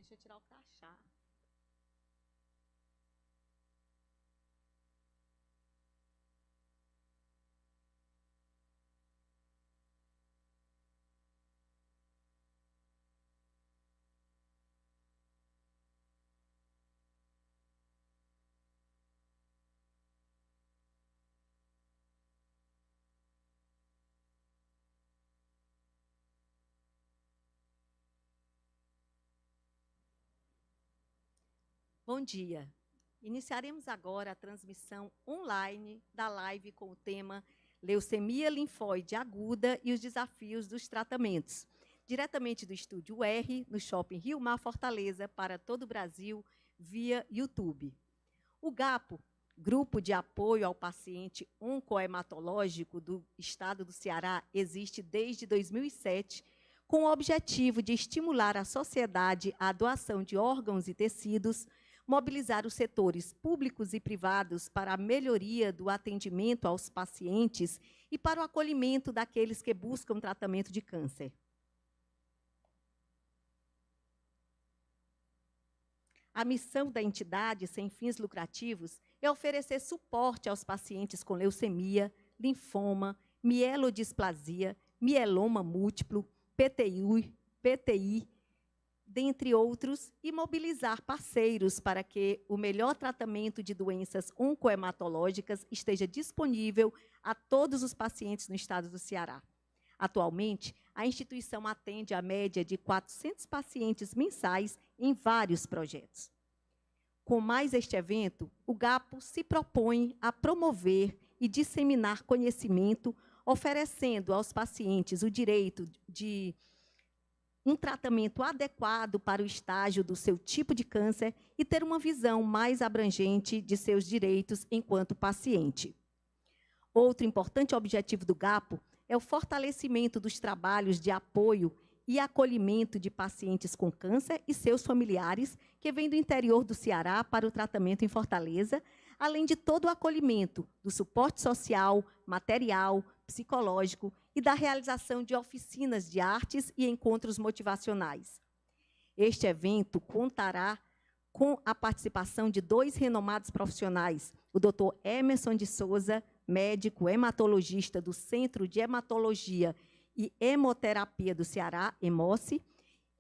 Deixa eu tirar o crachá. Bom dia. Iniciaremos agora a transmissão online da live com o tema Leucemia linfóide aguda e os desafios dos tratamentos. Diretamente do Estúdio R, no Shopping Rio Mar Fortaleza, para todo o Brasil, via YouTube. O GAPO, Grupo de Apoio ao Paciente Oncohematológico do Estado do Ceará, existe desde 2007, com o objetivo de estimular a sociedade à doação de órgãos e tecidos, mobilizar os setores públicos e privados para a melhoria do atendimento aos pacientes e para o acolhimento daqueles que buscam tratamento de câncer. A missão da entidade, sem fins lucrativos, é oferecer suporte aos pacientes com leucemia, linfoma, mielodisplasia, mieloma múltiplo, PTI, dentre outros, e mobilizar parceiros para que o melhor tratamento de doenças oncohematológicas esteja disponível a todos os pacientes no estado do Ceará. Atualmente, a instituição atende a média de 400 pacientes mensais em vários projetos. Com mais este evento, o GAPO se propõe a promover e disseminar conhecimento, oferecendo aos pacientes o direito de um tratamento adequado para o estágio do seu tipo de câncer e ter uma visão mais abrangente de seus direitos enquanto paciente. Outro importante objetivo do GAPO é o fortalecimento dos trabalhos de apoio e acolhimento de pacientes com câncer e seus familiares que vêm do interior do Ceará para o tratamento em Fortaleza, além de todo o acolhimento do suporte social, material, psicológico e da realização de oficinas de artes e encontros motivacionais. Este evento contará com a participação de 2 renomados profissionais, o Dr. Emerson de Souza, médico hematologista do Centro de Hematologia e Hemoterapia do Ceará, EMOCE,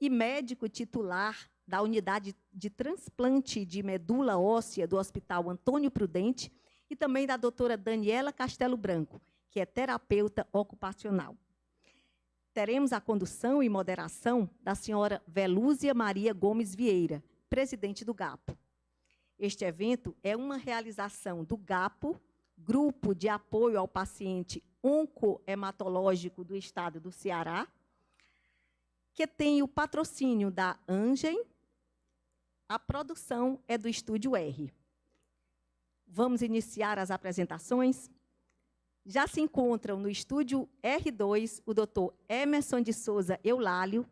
e médico titular da Unidade de Transplante de Medula Óssea do Hospital Antônio Prudente, e também da doutora Daniela Castelo Branco, que é terapeuta ocupacional. Teremos a condução e moderação da senhora Velúzia Maria Gomes Vieira, presidente do GAPO. Este evento é uma realização do GAPO, Grupo de Apoio ao Paciente Oncohematológico do Estado do Ceará, que tem o patrocínio da Angem. A produção é do Estúdio R. Vamos iniciar as apresentações. Já se encontram no Estúdio R2 o doutor Emerson de Souza Eulálio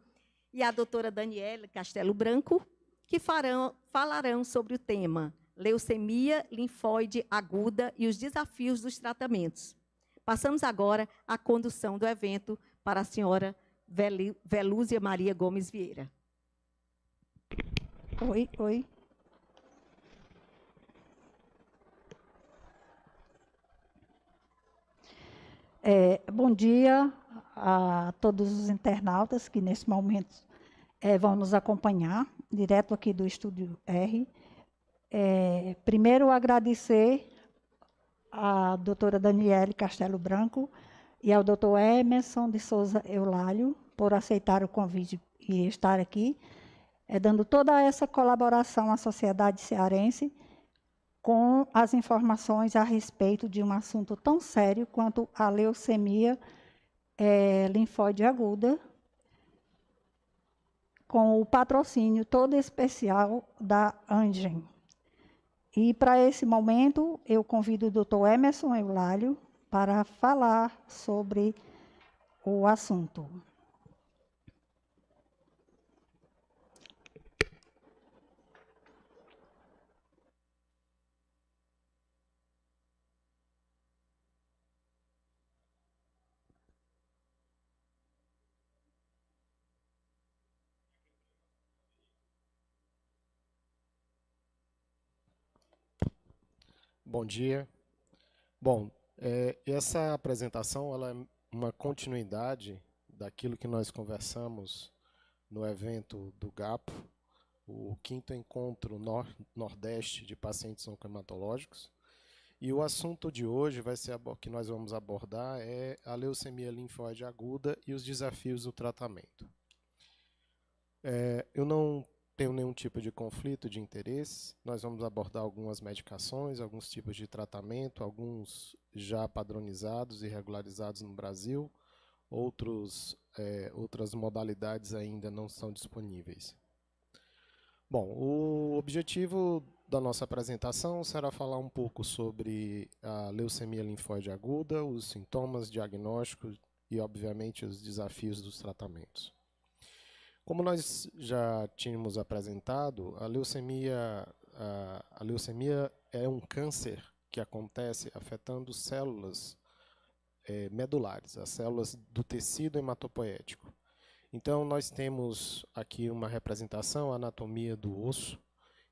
e a doutora Daniela Castelo Branco, que falarão sobre o tema leucemia linfóide aguda e os desafios dos tratamentos. Passamos agora a condução do evento para a senhora Velúzia Maria Gomes Vieira. Oi. Bom dia a todos os internautas que, nesse momento, vão nos acompanhar, direto aqui do Estúdio R. Primeiro, agradecer à doutora Daniele Castelo Branco e ao doutor Emerson de Souza Eulálio por aceitar o convite e estar aqui, dando toda essa colaboração à sociedade cearense com as informações a respeito de um assunto tão sério quanto a leucemia linfóide aguda, com o patrocínio todo especial da Angem. E, para esse momento, eu convido o doutor Emerson Eulálio para falar sobre o assunto. Bom dia. Bom, essa apresentação ela é uma continuidade daquilo que nós conversamos no evento do GAPO, o 5º Encontro Nordeste de Pacientes Oncohematológicos. E o assunto de hoje que nós vamos abordar é a leucemia linfóide aguda e os desafios do tratamento. Eu não tenho nenhum tipo de conflito de interesse. Nós vamos abordar algumas medicações, alguns tipos de tratamento, alguns já padronizados e regularizados no Brasil, outras modalidades ainda não são disponíveis. Bom, o objetivo da nossa apresentação será falar um pouco sobre a leucemia linfóide aguda, os sintomas diagnósticos e, obviamente, os desafios dos tratamentos. Como nós já tínhamos apresentado, a leucemia é um câncer que acontece afetando células medulares, as células do tecido hematopoético. Então, nós temos aqui uma representação, a anatomia do osso,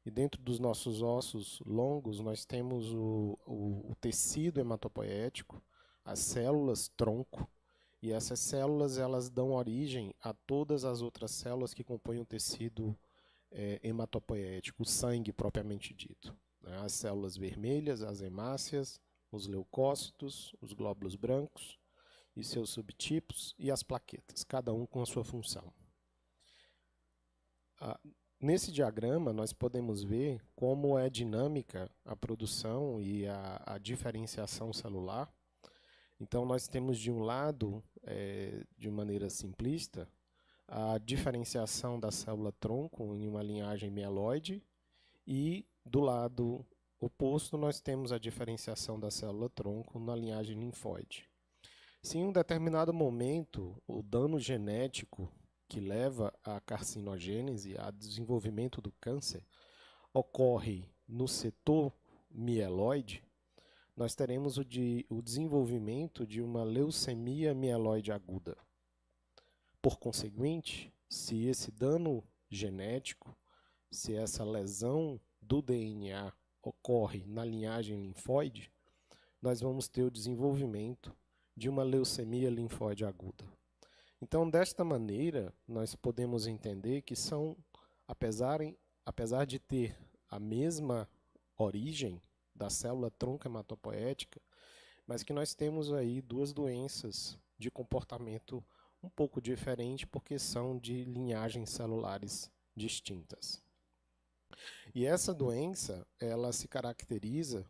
e dentro dos nossos ossos longos, nós temos o tecido hematopoético, as células tronco, e essas células elas dão origem a todas as outras células que compõem o tecido hematopoético, o sangue propriamente dito, né? As células vermelhas, as hemácias, os leucócitos, os glóbulos brancos e seus subtipos e as plaquetas, cada um com a sua função. Nesse diagrama, nós podemos ver como é dinâmica a produção e a diferenciação celular. Então, nós temos de um lado, de maneira simplista, a diferenciação da célula-tronco em uma linhagem mieloide e, do lado oposto, nós temos a diferenciação da célula-tronco na linhagem linfóide. Se em um determinado momento o dano genético que leva à carcinogênese, ao desenvolvimento do câncer, ocorre no setor mieloide, nós teremos o desenvolvimento de uma leucemia mieloide aguda. Por conseguinte, se esse dano genético, se essa lesão do DNA ocorre na linhagem linfóide, nós vamos ter o desenvolvimento de uma leucemia linfóide aguda. Então, desta maneira, nós podemos entender que são, apesar de ter a mesma origem da célula-tronco hematopoética, mas que nós temos aí duas doenças de comportamento um pouco diferente, porque são de linhagens celulares distintas. E essa doença, ela se caracteriza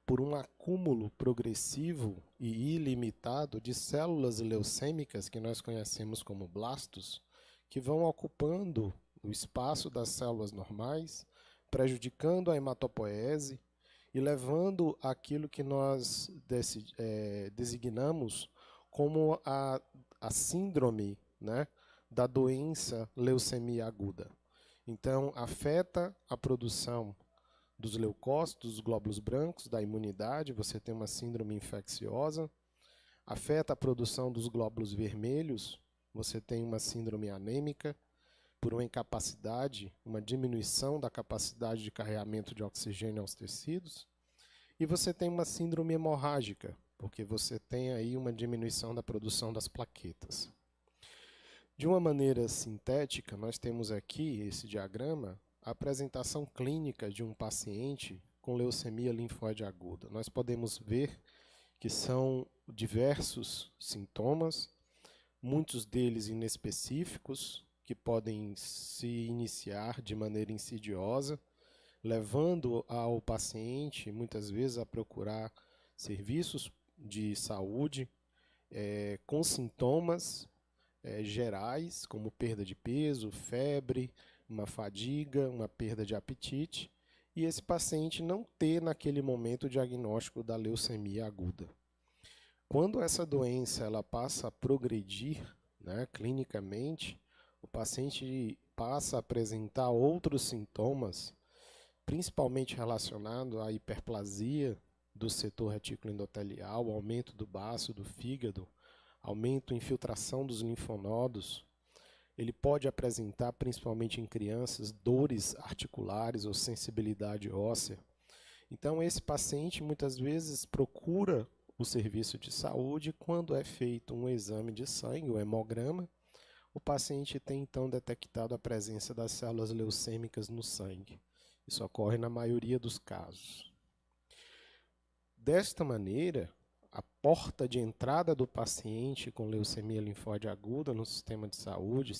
por um acúmulo progressivo e ilimitado de células leucêmicas, que nós conhecemos como blastos, que vão ocupando o espaço das células normais, prejudicando a hematopoese e levando aquilo que nós designamos como a síndrome, né, da doença leucemia aguda. Então, afeta a produção dos leucócitos, dos glóbulos brancos, da imunidade, você tem uma síndrome infecciosa. Afeta a produção dos glóbulos vermelhos, você tem uma síndrome anêmica, por uma incapacidade, uma diminuição da capacidade de carregamento de oxigênio aos tecidos. E você tem uma síndrome hemorrágica, porque você tem aí uma diminuição da produção das plaquetas. De uma maneira sintética, nós temos aqui esse diagrama, a apresentação clínica de um paciente com leucemia linfóide aguda. Nós podemos ver que são diversos sintomas, muitos deles inespecíficos, que podem se iniciar de maneira insidiosa, levando ao paciente, muitas vezes, a procurar serviços de saúde com sintomas gerais, como perda de peso, febre, uma fadiga, uma perda de apetite, e esse paciente não ter, naquele momento, o diagnóstico da leucemia aguda. Quando essa doença ela passa a progredir, né, clinicamente, o paciente passa a apresentar outros sintomas, principalmente relacionados à hiperplasia do setor retículo endotelial, aumento do baço, do fígado, aumento, infiltração dos linfonodos. Ele pode apresentar, principalmente em crianças, dores articulares ou sensibilidade óssea. Então, esse paciente muitas vezes procura o serviço de saúde quando é feito um exame de sangue, o hemograma. O paciente tem então detectado a presença das células leucêmicas no sangue. Isso ocorre na maioria dos casos. Desta maneira, a porta de entrada do paciente com leucemia linfóide aguda no sistema de saúde,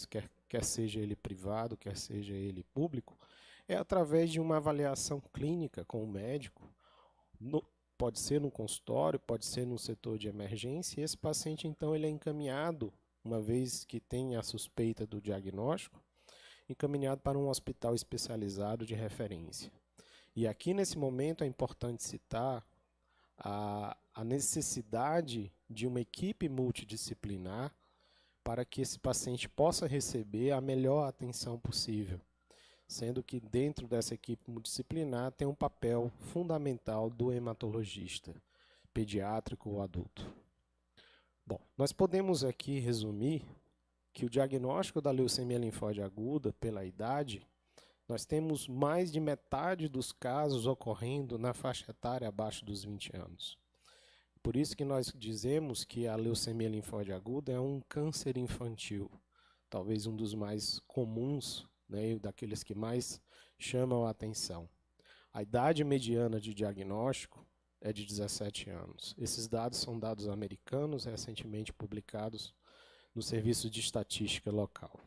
quer seja ele privado, quer seja ele público, é através de uma avaliação clínica com o médico, pode ser no consultório, pode ser no setor de emergência, e esse paciente então ele é encaminhado, uma vez que tem a suspeita do diagnóstico, encaminhado para um hospital especializado de referência. E aqui nesse momento é importante citar a necessidade de uma equipe multidisciplinar para que esse paciente possa receber a melhor atenção possível, sendo que dentro dessa equipe multidisciplinar tem um papel fundamental do hematologista, pediátrico ou adulto. Bom, nós podemos aqui resumir que o diagnóstico da leucemia linfóide aguda pela idade, nós temos mais de metade dos casos ocorrendo na faixa etária abaixo dos 20 anos. Por isso que nós dizemos que a leucemia linfóide aguda é um câncer infantil, talvez um dos mais comuns, né, daqueles que mais chamam a atenção. A idade mediana de diagnóstico é de 17 anos. Esses dados são dados americanos, recentemente publicados no Serviço de Estatística Local.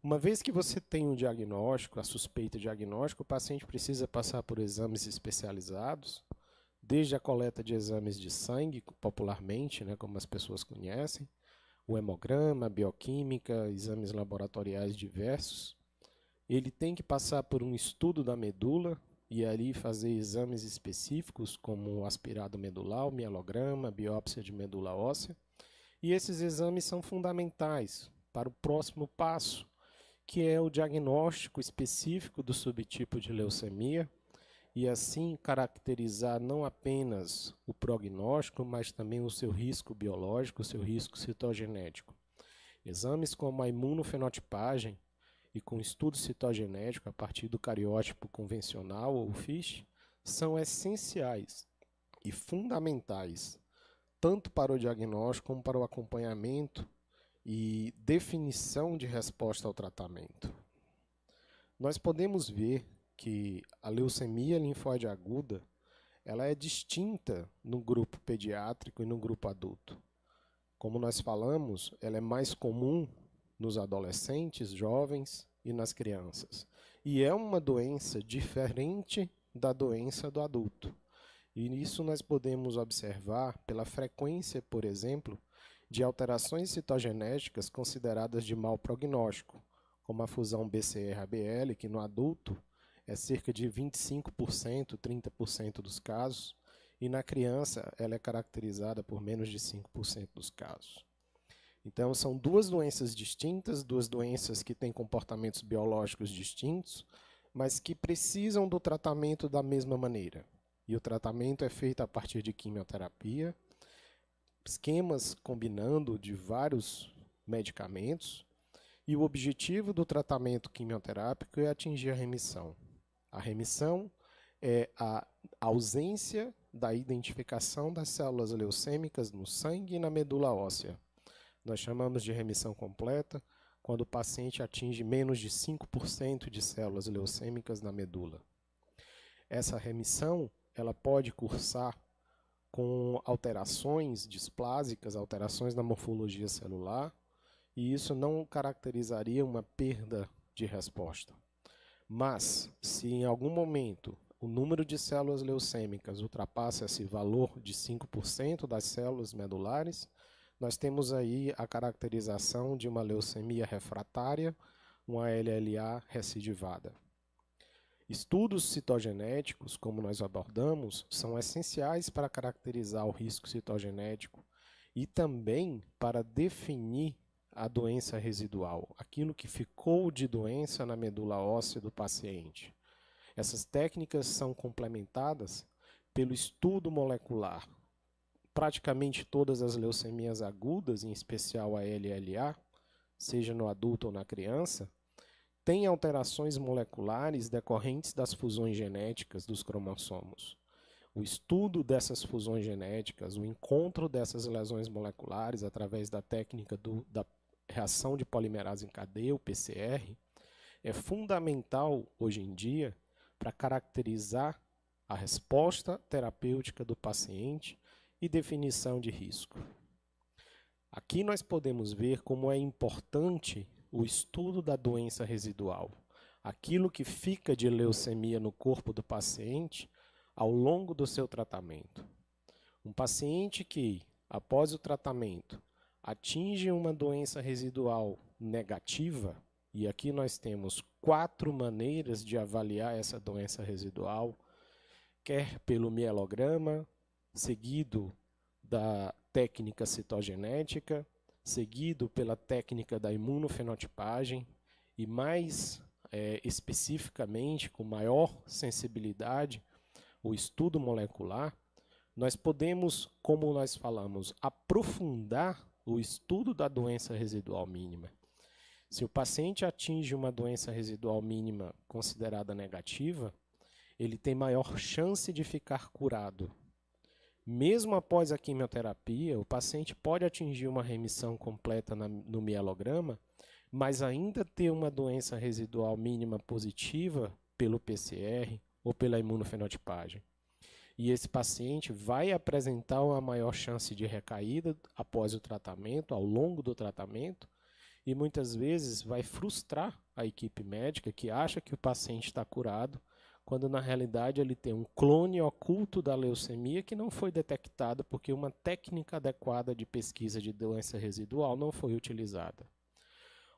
Uma vez que você tem um diagnóstico, a suspeita de diagnóstico, o paciente precisa passar por exames especializados, desde a coleta de exames de sangue, popularmente, né, como as pessoas conhecem, o hemograma, a bioquímica, exames laboratoriais diversos. Ele tem que passar por um estudo da medula e ali fazer exames específicos, como o aspirado medular, o mielograma, biópsia de medula óssea. E esses exames são fundamentais para o próximo passo, que é o diagnóstico específico do subtipo de leucemia, e assim caracterizar não apenas o prognóstico, mas também o seu risco biológico, o seu risco citogenético. Exames como a imunofenotipagem e com estudo citogenético a partir do cariótipo convencional ou FISH são essenciais e fundamentais, tanto para o diagnóstico como para o acompanhamento e definição de resposta ao tratamento. Nós podemos ver que a leucemia linfóide aguda ela é distinta no grupo pediátrico e no grupo adulto. Como nós falamos, ela é mais comum nos adolescentes, jovens e nas crianças. E é uma doença diferente da doença do adulto. E isso nós podemos observar pela frequência, por exemplo, de alterações citogenéticas consideradas de mau prognóstico, como a fusão BCR-ABL, que no adulto é cerca de 25%, 30% dos casos, e na criança ela é caracterizada por menos de 5% dos casos. Então, são duas doenças distintas, duas doenças que têm comportamentos biológicos distintos, mas que precisam do tratamento da mesma maneira. E o tratamento é feito a partir de quimioterapia, esquemas combinando de vários medicamentos, e o objetivo do tratamento quimioterápico é atingir a remissão. A remissão é a ausência da identificação das células leucêmicas no sangue e na medula óssea. Nós chamamos de remissão completa quando o paciente atinge menos de 5% de células leucêmicas na medula. Essa remissão ela pode cursar com alterações displásicas, alterações na morfologia celular, e isso não caracterizaria uma perda de resposta. Mas, se em algum momento o número de células leucêmicas ultrapassa esse valor de 5% das células medulares, nós temos aí a caracterização de uma leucemia refratária, uma LLA recidivada. Estudos citogenéticos, como nós abordamos, são essenciais para caracterizar o risco citogenético e também para definir a doença residual, aquilo que ficou de doença na medula óssea do paciente. Essas técnicas são complementadas pelo estudo molecular. Praticamente todas as leucemias agudas, em especial a LLA, seja no adulto ou na criança, tem alterações moleculares decorrentes das fusões genéticas dos cromossomos. O estudo dessas fusões genéticas, o encontro dessas lesões moleculares através da técnica da reação de polimerase em cadeia, o PCR, é fundamental hoje em dia para caracterizar a resposta terapêutica do paciente e definição de risco. Aqui nós podemos ver como é importante o estudo da doença residual, aquilo que fica de leucemia no corpo do paciente ao longo do seu tratamento. Um paciente que, após o tratamento, atinge uma doença residual negativa, e aqui nós temos 4 maneiras de avaliar essa doença residual, quer pelo mielograma, seguido da técnica citogenética, seguido pela técnica da imunofenotipagem e mais especificamente, com maior sensibilidade, o estudo molecular, nós podemos, como nós falamos, aprofundar o estudo da doença residual mínima. Se o paciente atinge uma doença residual mínima considerada negativa, ele tem maior chance de ficar curado. Mesmo após a quimioterapia, o paciente pode atingir uma remissão completa no mielograma, mas ainda ter uma doença residual mínima positiva pelo PCR ou pela imunofenotipagem. E esse paciente vai apresentar uma maior chance de recaída após o tratamento, ao longo do tratamento, e muitas vezes vai frustrar a equipe médica que acha que o paciente está curado, quando na realidade ele tem um clone oculto da leucemia que não foi detectado porque uma técnica adequada de pesquisa de doença residual não foi utilizada.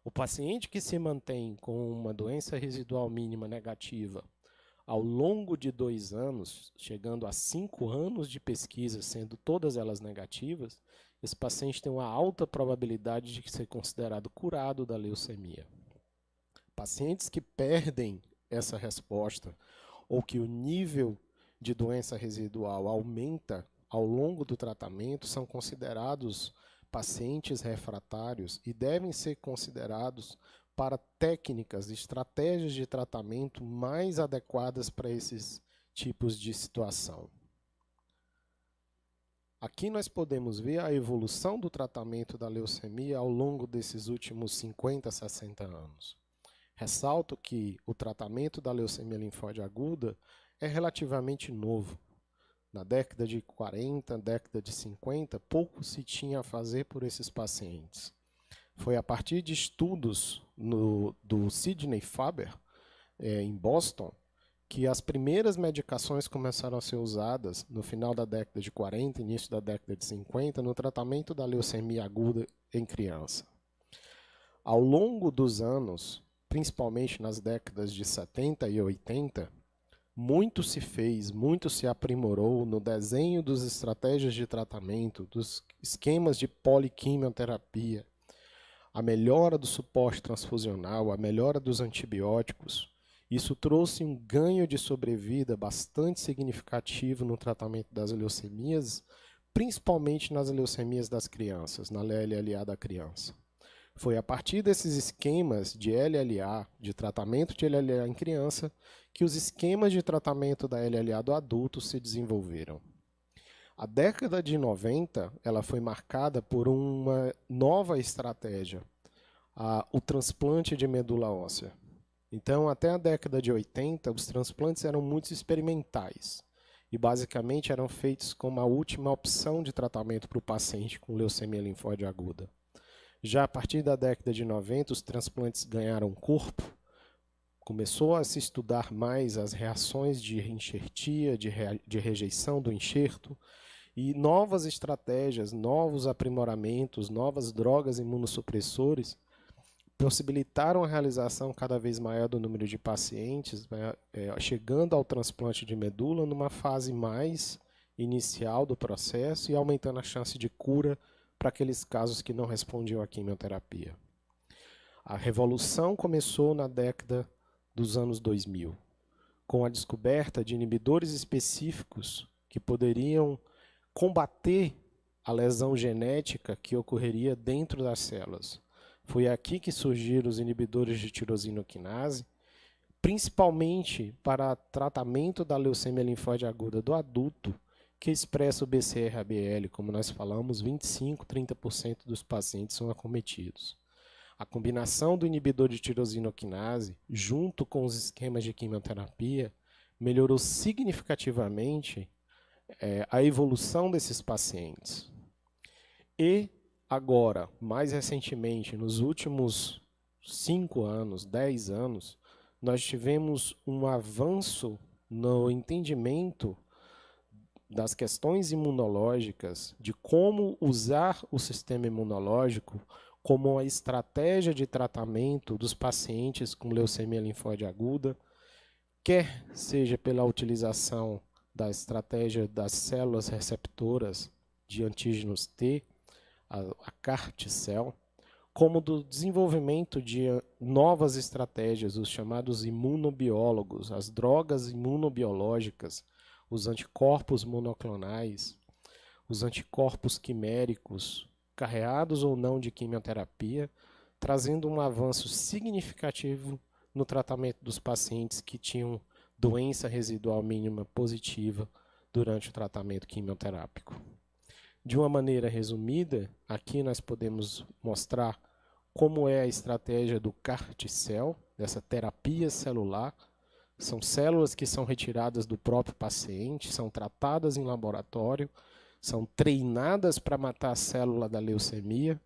O paciente que se mantém com uma doença residual mínima negativa ao longo de 2 anos, chegando a 5 anos de pesquisa, sendo todas elas negativas, esse paciente tem uma alta probabilidade de ser considerado curado da leucemia. Pacientes que perdem essa resposta ou que o nível de doença residual aumenta ao longo do tratamento são considerados pacientes refratários e devem ser considerados para técnicas, estratégias de tratamento mais adequadas para esses tipos de situação. Aqui nós podemos ver a evolução do tratamento da leucemia ao longo desses últimos 50, 60 anos. Ressalto que o tratamento da leucemia linfóide aguda é relativamente novo. Na década de 40, década de 50, pouco se tinha a fazer por esses pacientes. Foi a partir de estudos do Sidney Faber, em Boston, que as primeiras medicações começaram a ser usadas no final da década de 40, início da década de 50, no tratamento da leucemia aguda em criança. Ao longo dos anos, principalmente nas décadas de 70 e 80, muito se fez, muito se aprimorou no desenho das estratégias de tratamento, dos esquemas de poliquimioterapia, a melhora do suporte transfusional, a melhora dos antibióticos. Isso trouxe um ganho de sobrevida bastante significativo no tratamento das leucemias, principalmente nas leucemias das crianças, na LLA da criança. Foi a partir desses esquemas de LLA, de tratamento de LLA em criança, que os esquemas de tratamento da LLA do adulto se desenvolveram. A década de 90 ela foi marcada por uma nova estratégia, o transplante de medula óssea. Então, até a década de 80, os transplantes eram muito experimentais e basicamente eram feitos como a última opção de tratamento para o paciente com leucemia linfóide aguda. Já a partir da década de 90, os transplantes ganharam corpo, começou a se estudar mais as reações de enxertia, de rejeição do enxerto, e novas estratégias, novos aprimoramentos, novas drogas imunossupressores possibilitaram a realização cada vez maior do número de pacientes, chegando ao transplante de medula numa fase mais inicial do processo e aumentando a chance de cura para aqueles casos que não respondiam à quimioterapia. A revolução começou na década dos anos 2000, com a descoberta de inibidores específicos que poderiam combater a lesão genética que ocorreria dentro das células. Foi aqui que surgiram os inibidores de tirosina quinase, principalmente para tratamento da leucemia linfóide aguda do adulto, que expressa o BCR-ABL, como nós falamos, 25% a 30% dos pacientes são acometidos. A combinação do inibidor de tirosina quinase, junto com os esquemas de quimioterapia, melhorou significativamente a evolução desses pacientes. E agora, mais recentemente, nos últimos 5 anos, 10 anos, nós tivemos um avanço no entendimento das questões imunológicas, de como usar o sistema imunológico como uma estratégia de tratamento dos pacientes com leucemia linfóide aguda, quer seja pela utilização da estratégia das células receptoras de antígenos T, a CAR-T-cell, como do desenvolvimento de novas estratégias, os chamados imunobiólogos, as drogas imunobiológicas, os anticorpos monoclonais, os anticorpos quiméricos, carreados ou não de quimioterapia, trazendo um avanço significativo no tratamento dos pacientes que tinham doença residual mínima positiva durante o tratamento quimioterápico. De uma maneira resumida, aqui nós podemos mostrar como é a estratégia do CAR-T-cell, dessa terapia celular. São células que são retiradas do próprio paciente, são tratadas em laboratório, são treinadas para matar a célula da leucemia.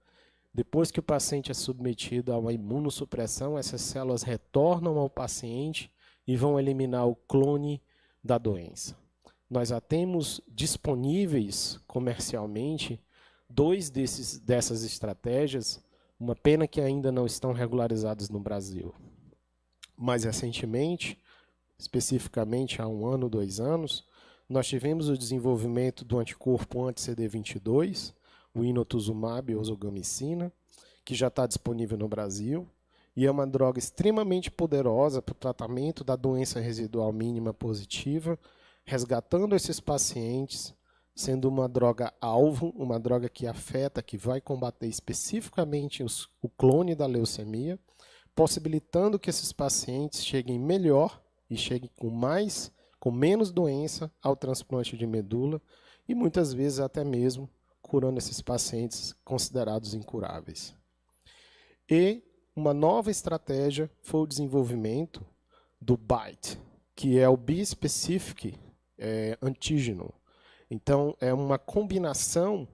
Depois que o paciente é submetido a uma imunossupressão, essas células retornam ao paciente e vão eliminar o clone da doença. Nós já temos disponíveis comercialmente 2 dessas estratégias, uma pena que ainda não estão regularizadas no Brasil. Mais recentemente, especificamente há 1 ano, 2 anos, nós tivemos o desenvolvimento do anticorpo anti-CD22, o inotuzumab ozogamicina, que já está disponível no Brasil, e é uma droga extremamente poderosa para o tratamento da doença residual mínima positiva, resgatando esses pacientes, sendo uma droga-alvo, uma droga que afeta, que vai combater especificamente o clone da leucemia, possibilitando que esses pacientes cheguem melhor e cheguem com menos doença ao transplante de medula e muitas vezes até mesmo curando esses pacientes considerados incuráveis. E uma nova estratégia foi o desenvolvimento do BiTE, que é o Bispecific Antígeno. Então, é uma combinação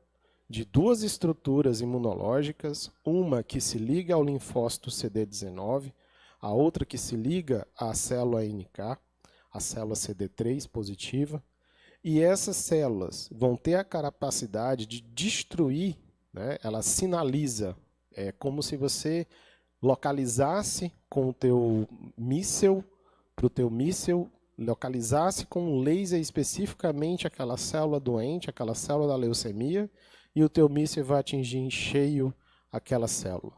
de 2 estruturas imunológicas, uma que se liga ao linfócito CD19, a outra que se liga à célula NK, a célula CD3 positiva, e essas células vão ter a capacidade de destruir, né? Ela sinaliza, é como se você localizasse com o teu míssil, para o teu míssil, localizasse com um laser especificamente aquela célula doente, aquela célula da leucemia, e o teu míssil vai atingir em cheio aquela célula.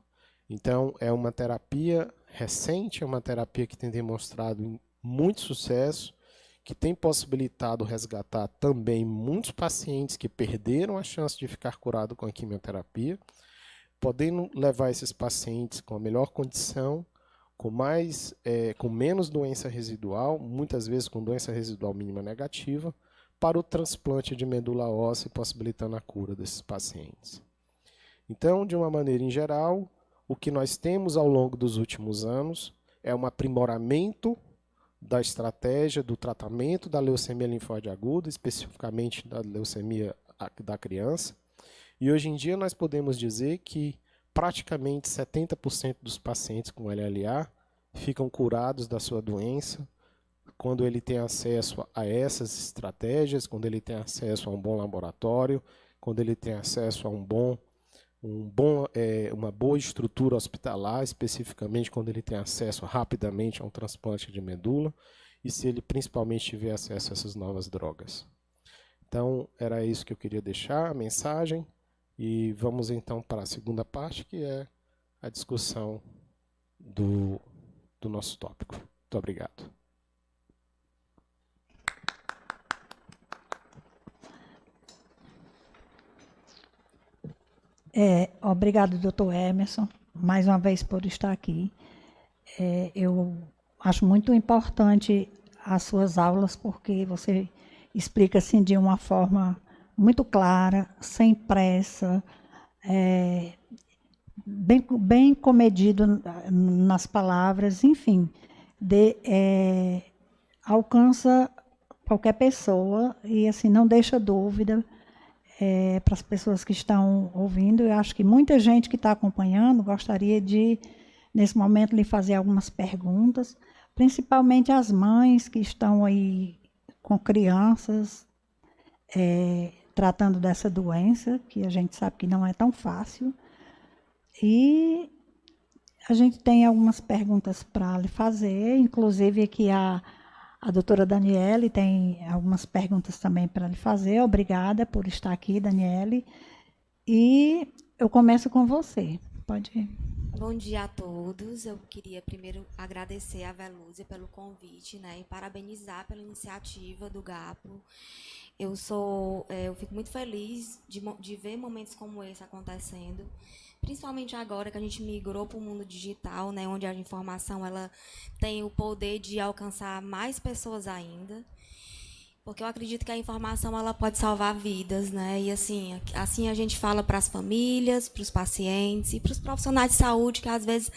Então, é uma terapia recente, é uma terapia que tem demonstrado muito sucesso, que tem possibilitado resgatar também muitos pacientes que perderam a chance de ficar curado com a quimioterapia, podendo levar esses pacientes com a melhor condição, com menos doença residual, muitas vezes com doença residual mínima negativa, para o transplante de medula óssea, possibilitando a cura desses pacientes. Então, de uma maneira em geral, o que nós temos ao longo dos últimos anos é um aprimoramento da estratégia do tratamento da leucemia linfóide aguda, especificamente da leucemia da criança. E hoje em dia nós podemos dizer que praticamente 70% dos pacientes com LLA ficam curados da sua doença quando ele tem acesso a essas estratégias, quando ele tem acesso a um bom laboratório, quando ele tem acesso a uma boa estrutura hospitalar, especificamente quando ele tem acesso rapidamente a um transplante de medula e se ele principalmente tiver acesso a essas novas drogas. Então, era isso que eu queria deixar, a mensagem, e vamos então para a segunda parte, que é a discussão do nosso tópico. Muito obrigado. Obrigado, doutor Emerson. mais uma vez por estar aqui. Eu acho muito importante as suas aulas, porque você explica assim de uma forma muito clara, sem pressa, bem comedido nas palavras, enfim, alcança qualquer pessoa e assim não deixa dúvida para as pessoas que estão ouvindo. Eu acho que muita gente que está acompanhando gostaria de, nesse momento, lhe fazer algumas perguntas, principalmente as mães que estão aí com crianças tratando dessa doença, que a gente sabe que não é tão fácil. E a gente tem algumas perguntas para lhe fazer, inclusive aqui a doutora Daniele tem algumas perguntas também para lhe fazer. Obrigada por estar aqui, Daniele. E eu começo com você. Pode ir. Bom dia a todos. Eu queria primeiro agradecer a Velúzia pelo convite, né, e parabenizar pela iniciativa do GAPO. Eu fico muito feliz de ver momentos como esse acontecendo, principalmente agora que a gente migrou para o mundo digital, né, onde a informação ela tem o poder de alcançar mais pessoas ainda, porque eu acredito que a informação ela pode salvar vidas, né, e assim a gente fala para as famílias, para os pacientes e para os profissionais de saúde que às vezes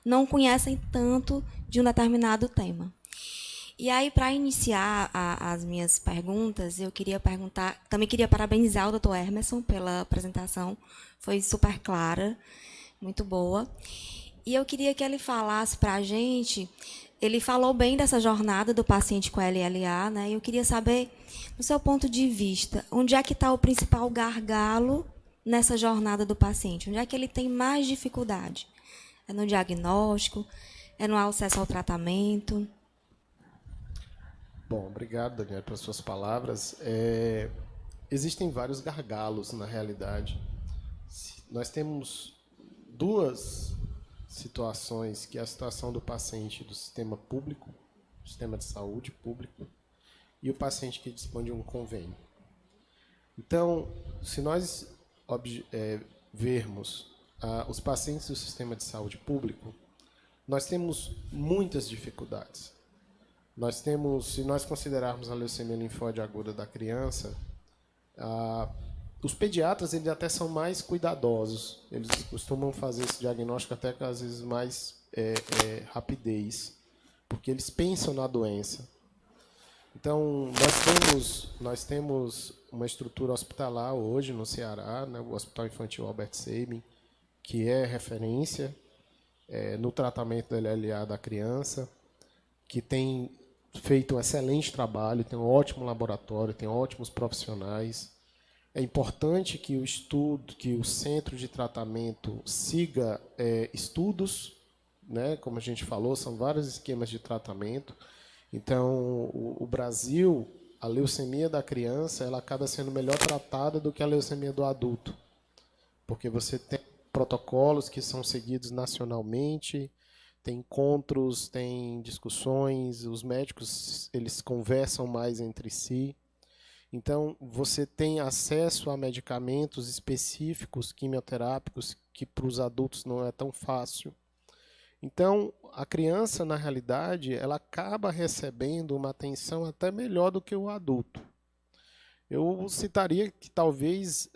não conhecem tanto de um determinado tema. E aí, para iniciar as minhas perguntas, também queria parabenizar o Dr. Emerson pela apresentação, foi super clara, muito boa. E eu queria que ele falasse para a gente, ele falou bem dessa jornada do paciente com LLA, né? Eu queria saber, do seu ponto de vista, onde é que está o principal gargalo nessa jornada do paciente? Onde é que ele tem mais dificuldade? É no diagnóstico? É no acesso ao tratamento? Bom, obrigado, Daniel, pelas suas palavras. Existem vários gargalos, na realidade. Nós temos duas situações, que é a situação do paciente do sistema público, sistema de saúde público, e o paciente que dispõe de um convênio. Então, se nós vermos os pacientes do sistema de saúde público, nós temos muitas dificuldades. Se nós considerarmos a leucemia linfóide aguda da criança, os pediatras eles até são mais cuidadosos. Eles costumam fazer esse diagnóstico até com, às vezes, mais rapidez, porque eles pensam na doença. Então, nós temos uma estrutura hospitalar hoje no Ceará, né, o Hospital Infantil Albert Sabin, que é referência no tratamento da LLA da criança, que tem feito um excelente trabalho, tem um ótimo laboratório, tem ótimos profissionais. É importante que o centro de tratamento siga estudos, né? Como a gente falou, são vários esquemas de tratamento. Então, o Brasil, a leucemia da criança, ela acaba sendo melhor tratada do que a leucemia do adulto, porque você tem protocolos que são seguidos nacionalmente, tem encontros, tem discussões, os médicos eles conversam mais entre si. Então, você tem acesso a medicamentos específicos, quimioterápicos, que para os adultos não é tão fácil. Então, a criança, na realidade, ela acaba recebendo uma atenção até melhor do que o adulto. Eu citaria que talvez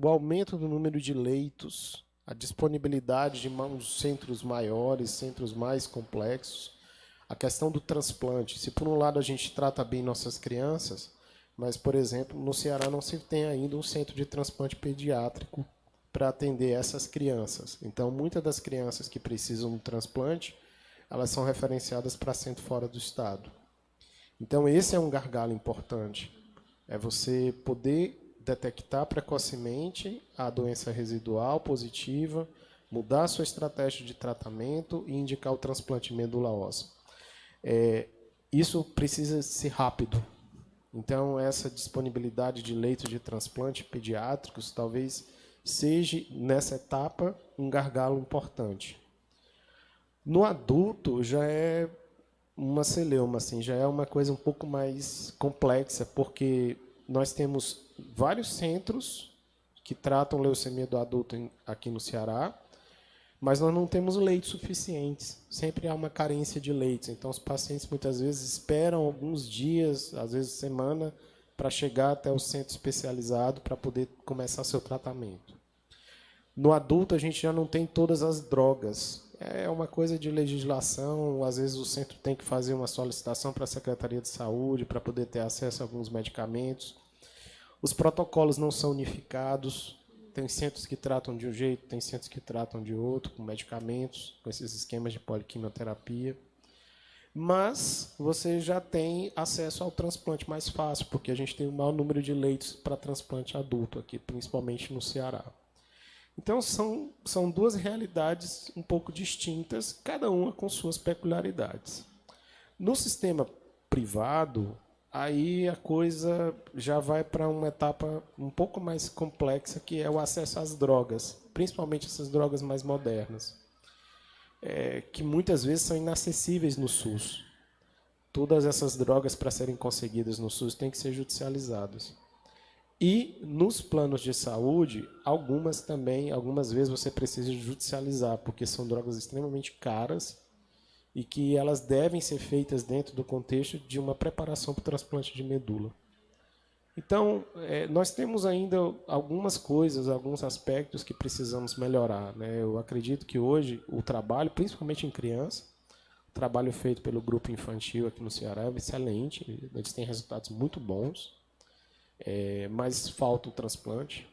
o aumento do número de leitos, a disponibilidade de centros maiores, centros mais complexos, a questão do transplante. Se, por um lado, a gente trata bem nossas crianças, mas, por exemplo, no Ceará não se tem ainda um centro de transplante pediátrico para atender essas crianças. Então, muitas das crianças que precisam de transplante, elas são referenciadas para centro fora do estado. Então, esse é um gargalo importante. É você poder detectar precocemente a doença residual positiva, mudar a sua estratégia de tratamento e indicar o transplante de medula óssea. Isso precisa ser rápido. Então, essa disponibilidade de leitos de transplante pediátricos talvez seja, nessa etapa, um gargalo importante. No adulto, já é uma celeuma, assim, já é uma coisa um pouco mais complexa, porque nós temos vários centros que tratam leucemia do adulto aqui no Ceará, mas nós não temos leitos suficientes. Sempre há uma carência de leitos. Então, os pacientes, muitas vezes, esperam alguns dias, às vezes semana, para chegar até o centro especializado para poder começar seu tratamento. No adulto, a gente já não tem todas as drogas. É uma coisa de legislação, às vezes o centro tem que fazer uma solicitação para a Secretaria de Saúde para poder ter acesso a alguns medicamentos. Os protocolos não são unificados, tem centros que tratam de um jeito, tem centros que tratam de outro, com medicamentos, com esses esquemas de poliquimioterapia. Mas você já tem acesso ao transplante mais fácil, porque a gente tem o maior número de leitos para transplante adulto aqui, principalmente no Ceará. Então, são duas realidades um pouco distintas, cada uma com suas peculiaridades. No sistema privado, aí a coisa já vai para uma etapa um pouco mais complexa, que é o acesso às drogas, principalmente essas drogas mais modernas, que muitas vezes são inacessíveis no SUS. Todas essas drogas, para serem conseguidas no SUS, têm que ser judicializadas. E nos planos de saúde, algumas vezes você precisa judicializar, porque são drogas extremamente caras e que elas devem ser feitas dentro do contexto de uma preparação para o transplante de medula. Então, nós temos ainda algumas coisas, alguns aspectos que precisamos melhorar, né? Eu acredito que hoje o trabalho, principalmente em criança, o trabalho feito pelo grupo infantil aqui no Ceará é excelente, eles têm resultados muito bons. Mas falta o transplante.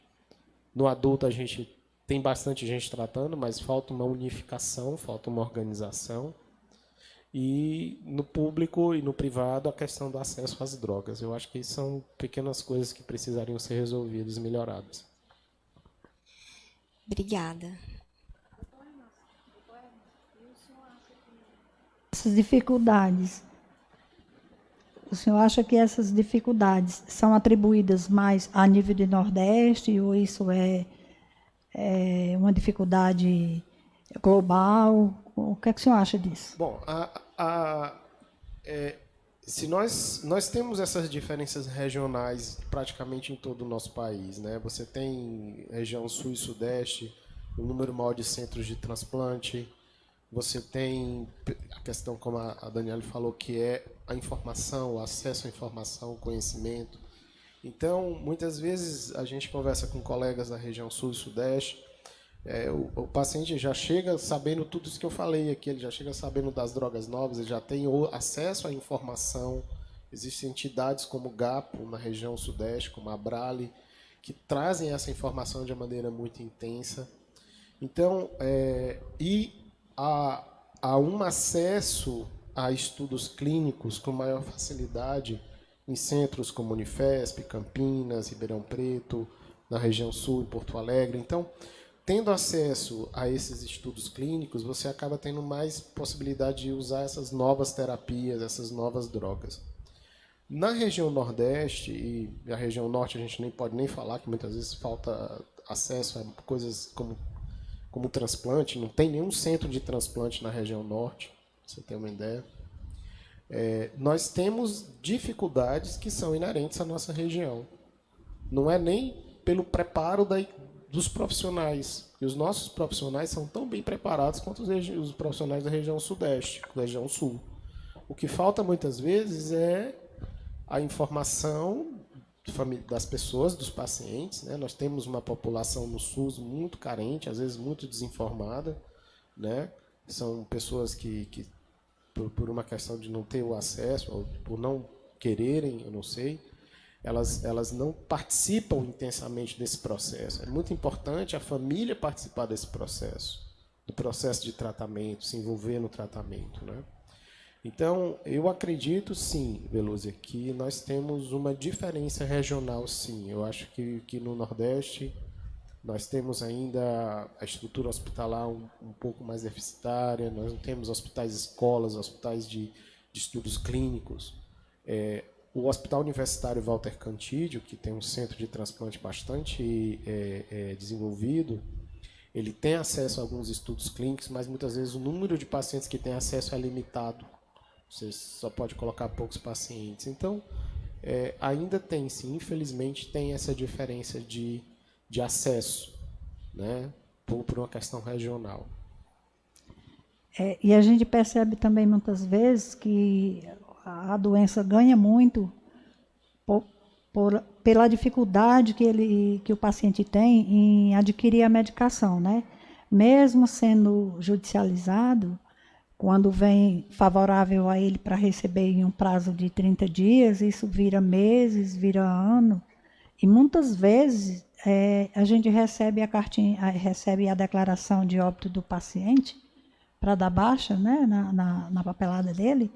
No adulto a gente tem bastante gente tratando, mas falta uma unificação, falta uma organização. E no público e no privado a questão do acesso às drogas. Eu acho que são pequenas coisas que precisariam ser resolvidas e melhoradas. Obrigada. Essas dificuldades, o senhor acha que essas dificuldades são atribuídas mais a nível de Nordeste, ou isso é uma dificuldade global? O que é que o senhor acha disso? Bom, se nós temos essas diferenças regionais praticamente em todo o nosso país, né? Você tem região sul e sudeste, um número maior de centros de transplante. Você tem a questão, como a Daniela falou, que é a informação, o acesso à informação, o conhecimento. Então, muitas vezes, a gente conversa com colegas da região sul e sudeste, o paciente já chega sabendo tudo isso que eu falei aqui, ele já chega sabendo das drogas novas, ele já tem acesso à informação. Existem entidades como o GAPO, na região sudeste, como a Abrale, que trazem essa informação de uma maneira muito intensa. Então, há um acesso a estudos clínicos com maior facilidade em centros como Unifesp, Campinas, Ribeirão Preto, na região sul, em Porto Alegre. Então, tendo acesso a esses estudos clínicos, você acaba tendo mais possibilidade de usar essas novas terapias, essas novas drogas. Na região Nordeste e a região Norte, a gente nem pode nem falar, que muitas vezes falta acesso a coisas como transplante, não tem nenhum centro de transplante na região norte, para você ter uma ideia. Nós temos dificuldades que são inerentes à nossa região. Não é nem pelo preparo dos profissionais. E os nossos profissionais são tão bem preparados quanto os profissionais da região sudeste, da região sul. O que falta muitas vezes é a informação das pessoas, dos pacientes, né? Nós temos uma população no SUS muito carente, às vezes muito desinformada, né? São pessoas que por uma questão de não ter o acesso, ou por não quererem, eu não sei, elas não participam intensamente desse processo. É muito importante a família participar desse processo, do processo de tratamento, se envolver no tratamento, né? Então, eu acredito, sim, Veloso, que nós temos uma diferença regional, sim. Eu acho que no Nordeste nós temos ainda a estrutura hospitalar um pouco mais deficitária, nós não temos hospitais escolas, hospitais de estudos clínicos. O Hospital Universitário Walter Cantídio, que tem um centro de transplante bastante desenvolvido, ele tem acesso a alguns estudos clínicos, mas muitas vezes o número de pacientes que tem acesso é limitado. Você só pode colocar poucos pacientes. Então, ainda tem, sim, infelizmente, tem essa diferença de acesso, né, por uma questão regional. E a gente percebe também muitas vezes que a doença ganha muito pela dificuldade que o paciente tem em adquirir a medicação, né? Mesmo sendo judicializado, quando vem favorável a ele para receber em um prazo de 30 dias, isso vira meses, vira ano. E muitas vezes a gente recebe a cartinha, recebe a declaração de óbito do paciente para dar baixa, né, na papelada dele,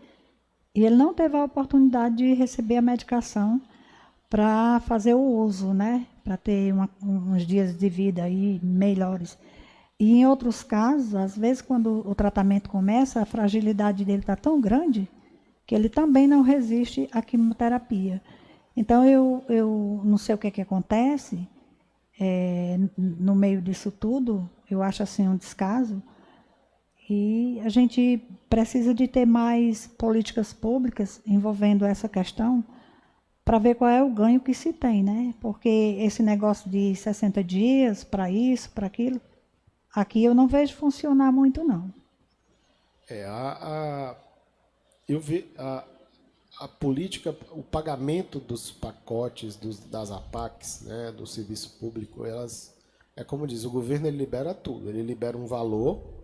e ele não teve a oportunidade de receber a medicação para fazer o uso, né, para ter uns dias de vida aí melhores. E em outros casos, às vezes, quando o tratamento começa, a fragilidade dele está tão grande que ele também não resiste à quimioterapia. Então, eu não sei o que acontece no meio disso tudo, eu acho assim um descaso, e a gente precisa de ter mais políticas públicas envolvendo essa questão para ver qual é o ganho que se tem, né? Porque esse negócio de 60 dias para isso, para aquilo, aqui eu não vejo funcionar muito, não. Eu vi a política, o pagamento dos pacotes das APACs, né, do serviço público, é como diz, o governo ele libera tudo, ele libera um valor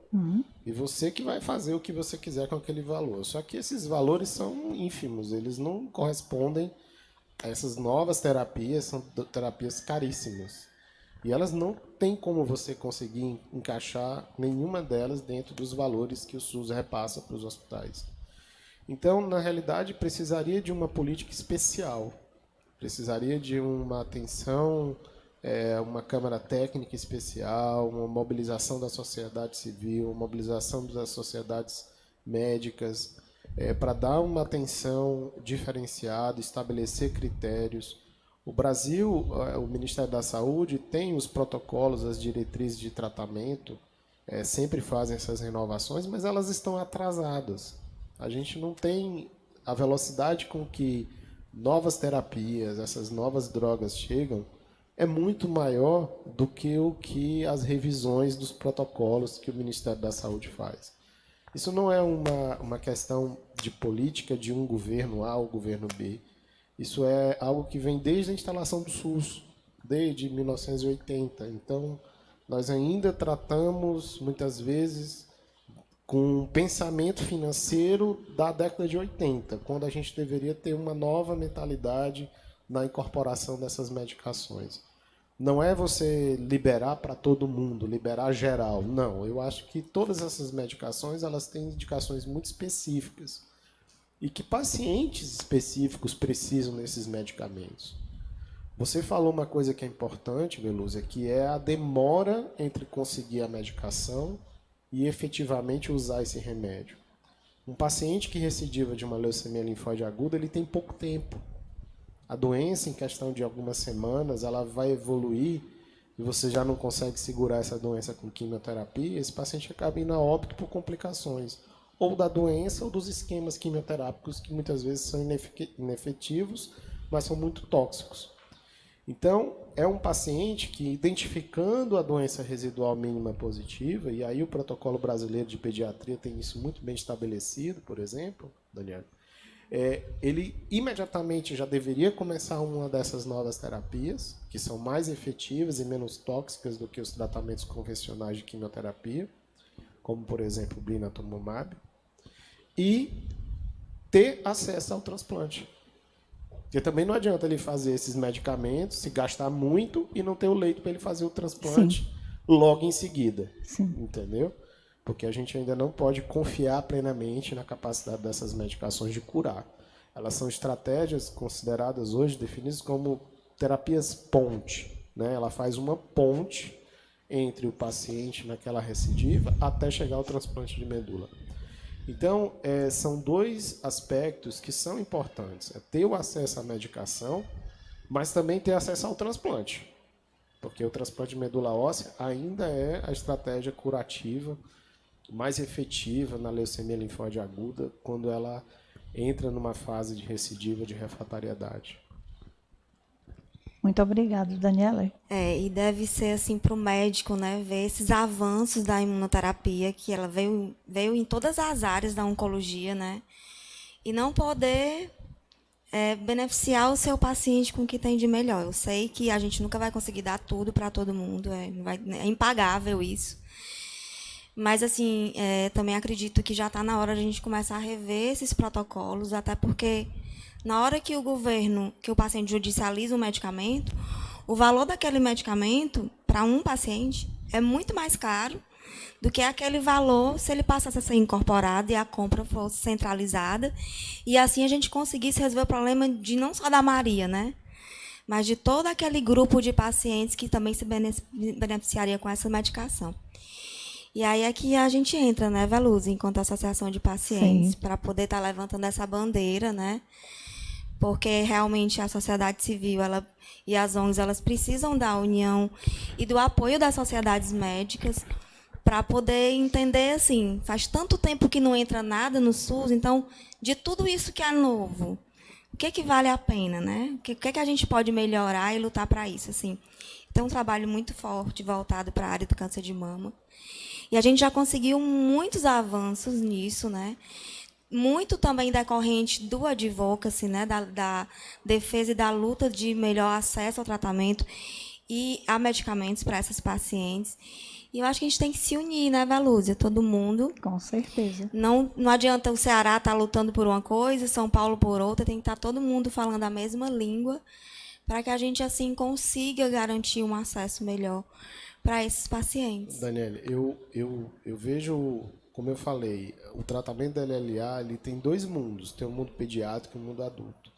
e você que vai fazer o que você quiser com aquele valor. Só que esses valores são ínfimos, eles não correspondem a essas novas terapias, são terapias caríssimas. E elas não tem como você conseguir encaixar nenhuma delas dentro dos valores que o SUS repassa para os hospitais. Então, na realidade, precisaria de uma política especial, precisaria de uma atenção, uma câmara técnica especial, uma mobilização da sociedade civil, uma mobilização das sociedades médicas, para dar uma atenção diferenciada, estabelecer critérios. O Brasil, o Ministério da Saúde, tem os protocolos, as diretrizes de tratamento, sempre fazem essas renovações, mas elas estão atrasadas. A gente não tem a velocidade com que novas terapias, essas novas drogas chegam, é muito maior do que o que as revisões dos protocolos que o Ministério da Saúde faz. Isso não é uma questão de política de um governo A ou governo B. Isso é algo que vem desde a instalação do SUS, desde 1980. Então, nós ainda tratamos, muitas vezes, com um pensamento financeiro da década de 80, quando a gente deveria ter uma nova mentalidade na incorporação dessas medicações. Não é você liberar para todo mundo, liberar geral. Não, eu acho que todas essas medicações elas têm indicações muito específicas e que pacientes específicos precisam desses medicamentos. Você falou uma coisa que é importante, Velúzia, que é a demora entre conseguir a medicação e efetivamente usar esse remédio. Um paciente que recidiva de uma leucemia linfóide aguda, ele tem pouco tempo. A doença, em questão de algumas semanas, ela vai evoluir e você já não consegue segurar essa doença com quimioterapia, esse paciente acaba indo a óbito por complicações, ou da doença ou dos esquemas quimioterápicos que muitas vezes são inefetivos, mas são muito tóxicos. Então, é um paciente que, identificando a doença residual mínima positiva, e aí o protocolo brasileiro de pediatria tem isso muito bem estabelecido, por exemplo, Daniel, ele imediatamente já deveria começar uma dessas novas terapias, que são mais efetivas e menos tóxicas do que os tratamentos convencionais de quimioterapia, como, por exemplo, o blinatumomab, e ter acesso ao transplante. Porque também não adianta ele fazer esses medicamentos, se gastar muito e não ter o leito para ele fazer o transplante logo em seguida. Sim. Entendeu? Porque a gente ainda não pode confiar plenamente na capacidade dessas medicações de curar. Elas são estratégias consideradas hoje, definidas como terapias ponte, né? Ela faz uma ponte entre o paciente naquela recidiva até chegar ao transplante de medula. Então, são dois aspectos que são importantes. É ter o acesso à medicação, mas também ter acesso ao transplante. Porque o transplante de medula óssea ainda é a estratégia curativa mais efetiva na leucemia linfóide aguda, quando ela entra numa fase de recidiva de refratariedade. Muito obrigada, Daniela. E deve ser assim para o médico, né, ver esses avanços da imunoterapia, que ela veio em todas as áreas da oncologia, né, e não poder beneficiar o seu paciente com o que tem de melhor. Eu sei que a gente nunca vai conseguir dar tudo para todo mundo, é impagável isso. Mas, assim, também acredito que já está na hora de a gente começar a rever esses protocolos, até porque, na hora que o paciente judicializa um medicamento, o valor daquele medicamento, para um paciente, é muito mais caro do que aquele valor se ele passasse a ser incorporado e a compra fosse centralizada. E, assim, a gente conseguisse resolver o problema de não só da Maria, né, mas de todo aquele grupo de pacientes que também se beneficiaria com essa medicação. E aí é que a gente entra, né, Veluz, enquanto associação de pacientes, para poder estar levantando essa bandeira, né? Porque realmente a sociedade civil e as ONGs elas precisam da união e do apoio das sociedades médicas para poder entender, assim, faz tanto tempo que não entra nada no SUS, então, de tudo isso que é novo, o que é que vale a pena, né? O que é que a gente pode melhorar e lutar para isso, assim? Então, um trabalho muito forte voltado para a área do câncer de mama. E a gente já conseguiu muitos avanços nisso, né? Muito também decorrente do advocacy, né? Da defesa e da luta de melhor acesso ao tratamento e a medicamentos para essas pacientes. E eu acho que a gente tem que se unir, né, Velúzia? Todo mundo. Com certeza. Não adianta o Ceará estar lutando por uma coisa, São Paulo por outra, tem que estar todo mundo falando a mesma língua para que a gente, assim, consiga garantir um acesso melhor para esses pacientes. Daniela, eu vejo, como eu falei, o tratamento da LLA ele tem dois mundos, tem o mundo pediátrico e o mundo adulto.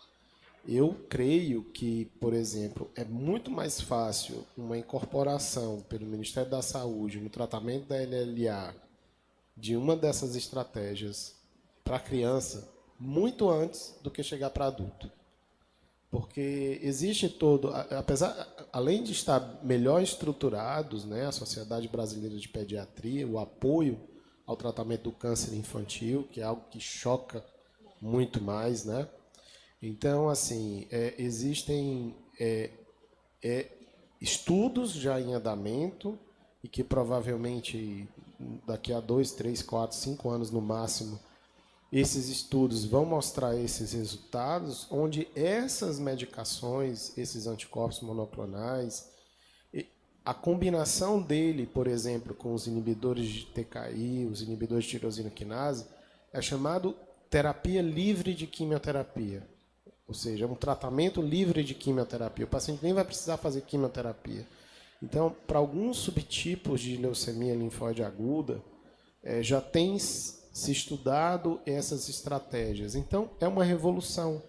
Eu creio que, por exemplo, é muito mais fácil uma incorporação pelo Ministério da Saúde no tratamento da LLA de uma dessas estratégias para a criança muito antes do que chegar para adulto. Porque existe além de estar melhor estruturados, né, a Sociedade Brasileira de Pediatria, o apoio ao tratamento do câncer infantil, que é algo que choca muito mais, né? Então, assim, existem estudos já em andamento e que provavelmente daqui a 2, 3, 4, 5 anos no máximo, esses estudos vão mostrar esses resultados, onde essas medicações, esses anticorpos monoclonais, a combinação dele, por exemplo, com os inibidores de TKI, os inibidores de tirosina quinase, é chamado terapia livre de quimioterapia. Ou seja, é um tratamento livre de quimioterapia. O paciente nem vai precisar fazer quimioterapia. Então, para alguns subtipos de leucemia linfóide aguda, já tem se estudado essas estratégias. Então, é uma revolução.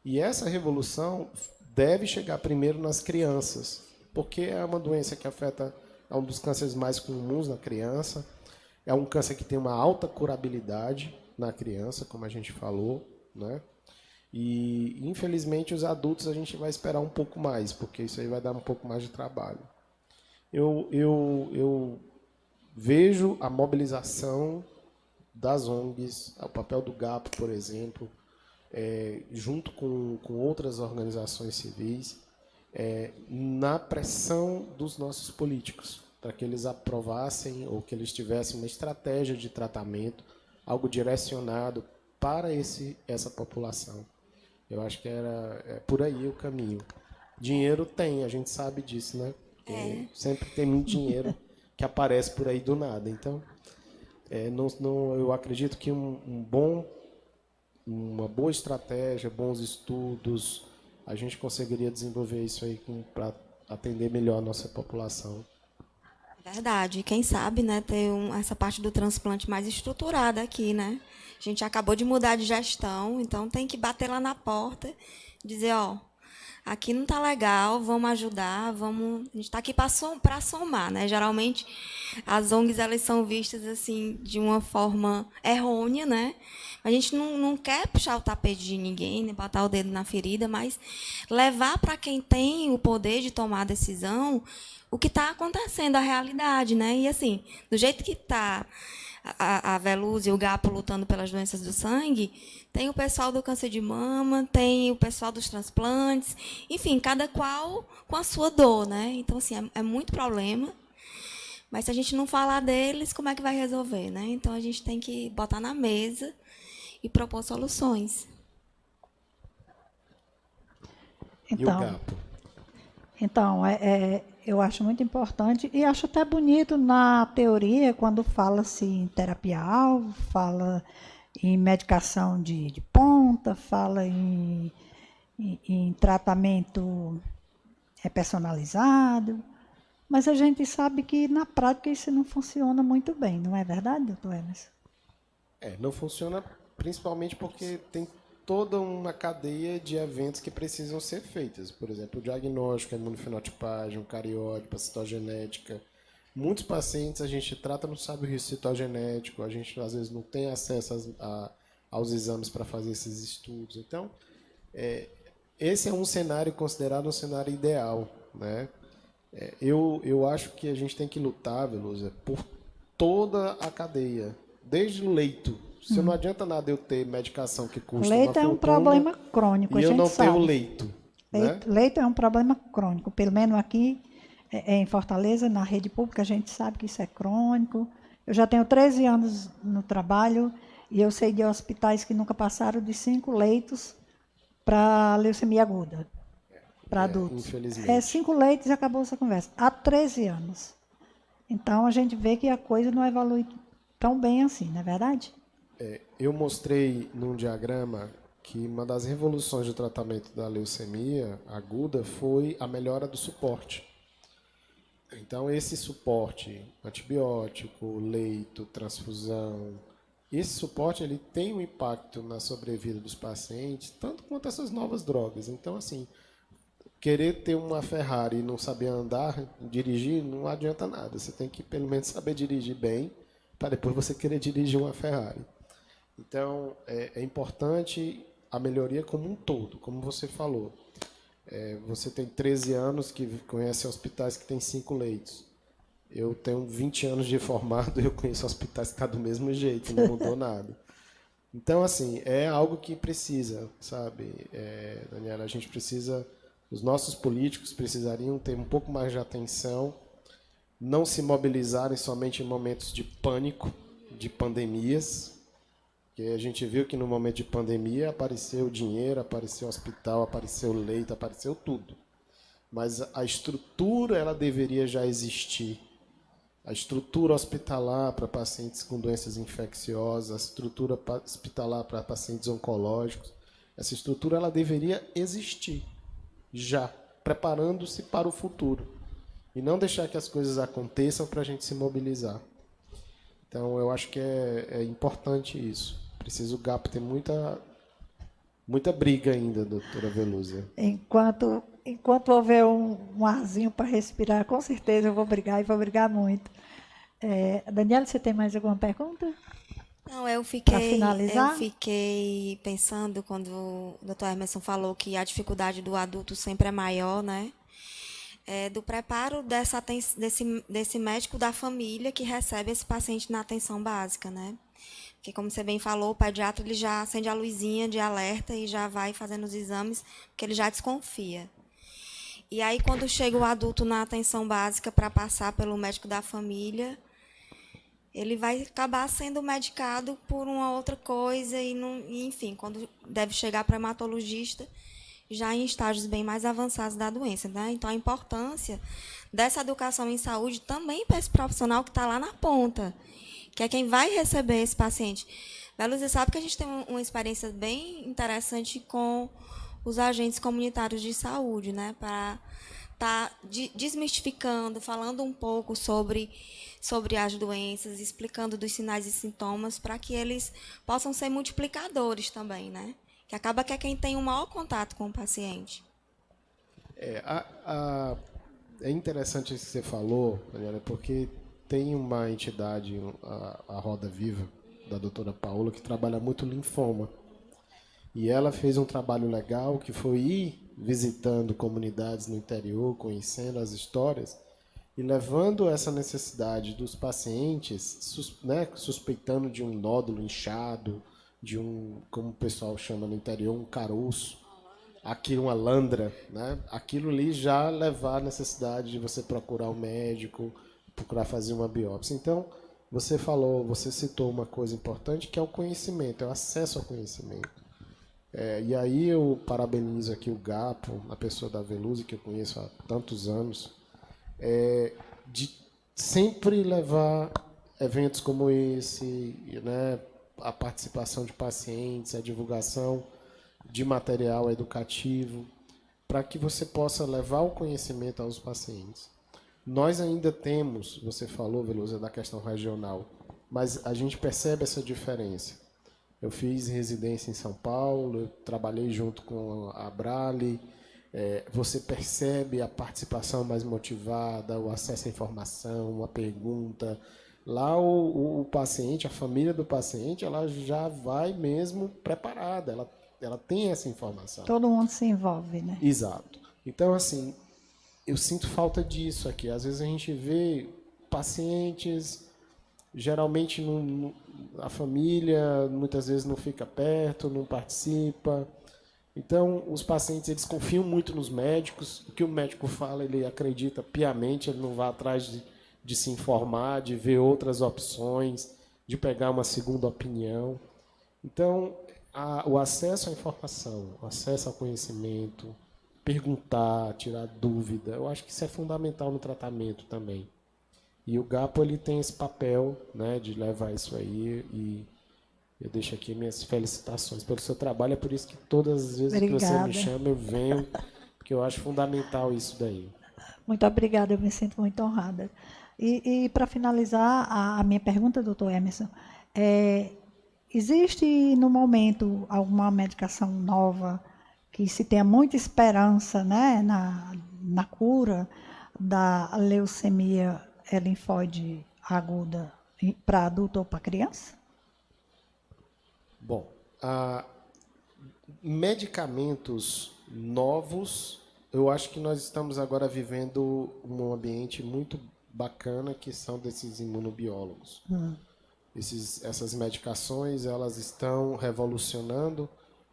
E essa revolução deve chegar primeiro nas crianças, porque é uma doença que afeta, é um dos cânceres mais comuns na criança, é um câncer que tem uma alta curabilidade na criança, como a gente falou, né? E, infelizmente, os adultos a gente vai esperar um pouco mais, porque isso aí vai dar um pouco mais de trabalho. Eu vejo a mobilização das ONGs, o papel do GAP, por exemplo, junto com outras organizações civis, na pressão dos nossos políticos, para que eles aprovassem ou que eles tivessem uma estratégia de tratamento, algo direcionado para essa população. Eu acho que é por aí o caminho. Dinheiro tem, a gente sabe disso, né? Sempre tem muito dinheiro que aparece por aí do nada. Então, eu acredito que uma boa estratégia, bons estudos, a gente conseguiria desenvolver isso aí para atender melhor a nossa população. Verdade. Quem sabe, né, ter essa parte do transplante mais estruturada aqui, né? A gente acabou de mudar de gestão, então tem que bater lá na porta, dizer, aqui não está legal, vamos ajudar, a gente está aqui para somar, né? Geralmente as ONGs elas são vistas assim de uma forma errônea, né? A gente não quer puxar o tapete de ninguém, nem botar o dedo na ferida, mas levar para quem tem o poder de tomar a decisão o que está acontecendo, a realidade, né? E assim, do jeito que está a Velúzia e o Gapo lutando pelas doenças do sangue, tem o pessoal do câncer de mama, tem o pessoal dos transplantes, enfim, cada qual com a sua dor, né? Então, assim, é muito problema. Mas se a gente não falar deles, como é que vai resolver, né? Então, a gente tem que botar na mesa e propor soluções. E o Gapo? Então, eu acho muito importante e acho até bonito na teoria, quando fala-se em terapia-alvo, fala em medicação de ponta, fala em tratamento personalizado, mas a gente sabe que na prática isso não funciona muito bem, não é verdade, doutor Emerson? Não funciona principalmente porque tem toda uma cadeia de eventos que precisam ser feitos. Por exemplo, o diagnóstico, a imunofenotipagem, o cariótipo, a citogenética. Muitos pacientes a gente trata, não sabe o risco citogenético, a gente às vezes não tem acesso aos exames para fazer esses estudos. Então, esse é um cenário considerado um cenário ideal, né? Eu acho que a gente tem que lutar, Veloso, por toda a cadeia, desde o leito. Se não adianta nada eu ter medicação que custa uma Leito é um fortuna problema crônico, a e eu gente não sabe. tenho leito. Né? Leito é um problema crônico, pelo menos aqui em Fortaleza, na rede pública, a gente sabe que isso é crônico. Eu já tenho 13 anos no trabalho e eu sei de hospitais que nunca passaram de 5 leitos para leucemia aguda, para adultos. Infelizmente. 5 leitos e acabou essa conversa. Há 13 anos. Então, a gente vê que a coisa não evolui tão bem assim, não é verdade? Eu mostrei num diagrama que uma das revoluções do tratamento da leucemia aguda foi a melhora do suporte. Então, esse suporte, antibiótico, leito, transfusão, esse suporte ele tem um impacto na sobrevida dos pacientes, tanto quanto essas novas drogas. Então, assim, querer ter uma Ferrari e não saber andar, dirigir, não adianta nada. Você tem que, pelo menos, saber dirigir bem, para depois você querer dirigir uma Ferrari. Então, é importante a melhoria como um todo, como você falou. Você tem 13 anos que conhece hospitais que têm 5 leitos. Eu tenho 20 anos de formado e eu conheço hospitais que estão do mesmo jeito, não mudou nada. Então, assim, é algo que precisa, sabe, Daniela? A gente precisa, os nossos políticos precisariam ter um pouco mais de atenção, não se mobilizarem somente em momentos de pânico, de pandemias, porque a gente viu que no momento de pandemia apareceu dinheiro, apareceu hospital, apareceu leito, apareceu tudo. Mas a estrutura ela deveria já existir. A estrutura hospitalar para pacientes com doenças infecciosas, a estrutura hospitalar para pacientes oncológicos, essa estrutura ela deveria existir já, preparando-se para o futuro. E não deixar que as coisas aconteçam para a gente se mobilizar. Então, eu acho que é importante isso. Precisa o GAP ter muita briga ainda, doutora Velúzia. Enquanto houver um arzinho para respirar, com certeza eu vou brigar e vou brigar muito. Daniela, você tem mais alguma pergunta? Não, eu Para finalizar? fiquei pensando quando o Dr. Emerson falou que a dificuldade do adulto sempre é maior, né? Do preparo desse médico da família que recebe esse paciente na atenção básica, né? Porque, como você bem falou, o pediatra ele já acende a luzinha de alerta e já vai fazendo os exames, porque ele já desconfia. E aí, quando chega o adulto na atenção básica para passar pelo médico da família, ele vai acabar sendo medicado por uma outra coisa e enfim, quando deve chegar para o hematologista, já em estágios bem mais avançados da doença, né? Então, a importância dessa educação em saúde também para esse profissional que está lá na ponta, que é quem vai receber esse paciente. Velúzia sabe que a gente tem uma experiência bem interessante com os agentes comunitários de saúde, né? Para estar desmistificando, falando um pouco sobre as doenças, explicando dos sinais e sintomas, para que eles possam ser multiplicadores também, né? Que acaba que é quem tem o maior contato com o paciente. É interessante isso que você falou, Daniela, porque tem uma entidade, a Roda Viva, da doutora Paula, que trabalha muito linfoma. E ela fez um trabalho legal, que foi ir visitando comunidades no interior, conhecendo as histórias, e levando essa necessidade dos pacientes, suspeitando de um nódulo inchado, de um, como o pessoal chama no interior, um caroço, aquilo, uma landra, né? Aquilo ali já levar a necessidade de você procurar um médico, procurar fazer uma biópsia. Então, você citou uma coisa importante, que é o conhecimento, é o acesso ao conhecimento. E aí eu parabenizo aqui o GAPO, a pessoa da Veluzy, que eu conheço há tantos anos, de sempre levar eventos como esse, né, a participação de pacientes, a divulgação de material educativo, para que você possa levar o conhecimento aos pacientes. Nós ainda temos, você falou, Veloso, da questão regional, mas a gente percebe essa diferença. Eu fiz residência em São Paulo, eu trabalhei junto com a Abrale, você percebe a participação mais motivada, o acesso à informação, a pergunta. Lá o paciente, a família do paciente, ela já vai mesmo preparada, ela tem essa informação. Todo mundo se envolve, né? Exato. Então, assim, eu sinto falta disso aqui. Às vezes a gente vê pacientes, geralmente a família muitas vezes não fica perto, não participa. Então, os pacientes, eles confiam muito nos médicos. O que o médico fala, ele acredita piamente, ele não vai atrás de se informar, de ver outras opções, de pegar uma segunda opinião. Então, o acesso à informação, o acesso ao conhecimento, perguntar, tirar dúvida, eu acho que isso é fundamental no tratamento também. E o GAPO, ele tem esse papel, né, de levar isso aí, e eu deixo aqui minhas felicitações pelo seu trabalho. É por isso que todas as vezes Obrigada. que você me chama, eu venho, porque eu acho fundamental isso daí. Muito obrigada, eu me sinto muito honrada. E para finalizar a minha pergunta, doutor Emerson, existe no momento alguma medicação nova que se tenha muita esperança, né, na cura da leucemia linfóide aguda para adulto ou para criança? Bom, medicamentos novos, eu acho que nós estamos agora vivendo um ambiente muito bacana, que são desses imunobiólogos. Essas medicações, elas estão revolucionando,